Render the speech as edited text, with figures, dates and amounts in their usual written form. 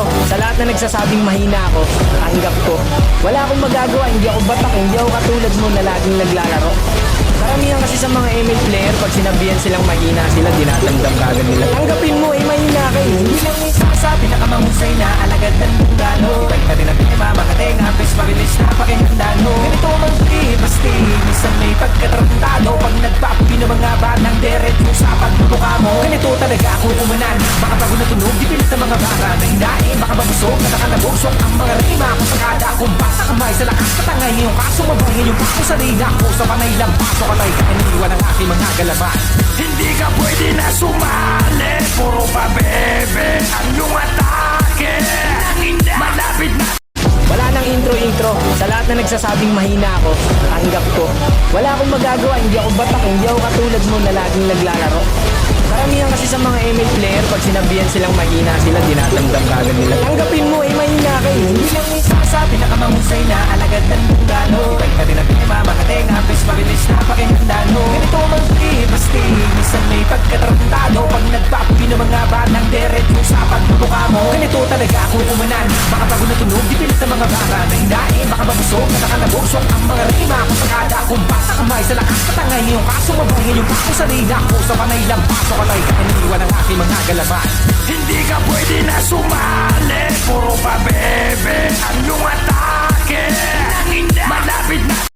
intro. Sa lahat na nagsasabing mahina ako, tanggap ko. Wala akong magagawa, hindi ako batak, hindi ako katulad mo na laging naglalaro. Karamihan kasi sa mga ML player, pag sinabihan silang mahina sila, dinadamdam kagad nila. Tanggapin mo, mahina ka eh. Hindi lang isa pinakamahusay na alagad ng bundalo. Ibalik na rin ang pinima, mga tenga, pes marilis na pakihandalo. Ganito man basti, minsan may pagkatarantado. Pag nagpapapi ng mga batang deret mo sa pagbubuka mo. Ganito talaga ako umanan, mga bago na tunog, di pilit ng mga baka na hinain. Baka mabusog, na nakalabusok ang mga rima. Kung sakada akong basa kamay sa lakas katangay. Ngayong kaso mabangin yung paso sa liga ko. Sa panay lang paso katay ka, iniwan ang aking mga galaban. Hindi ka pwede na sumali, puro pa bebe ang iyong atake. Malapit na. Wala nang intro. Sa lahat na nagsasabing mahina ako, tanggap ko. Wala akong magagawa, hindi ako batak, hindi ako katulad mo na laging naglalaro. Karamihan kasi sa mga ML player, pag sinabihan silang mahina sila, dinadamdam kagad nila. Tanggapin mo, mahina ka eh. Hindi lang isa pinakamahusay na alagad ng bundalo. Ibalik na rin ang pinima, mga tenga, pes marilis na pakihandalo. Ganito man basti, minsan may pagkatarantado. Pag nagpapapi ng mga batang deret mo sa pagbubuka mo. Ganito talaga ako umanan, mga bago na tunog, di pilit ng mga baka na hinain. Baka mabusog, na nakalabusok ang mga rima. Kung sakada akong basa kamay sa lakas katangay. Ngayong kaso mabangin yung paso sa liga ko. Sa panay lang paso katay ka, iniwan ang aking mga galaban. Hindi ka pwede na sumali, puro pa bebe ang iyong atake. Malapit na.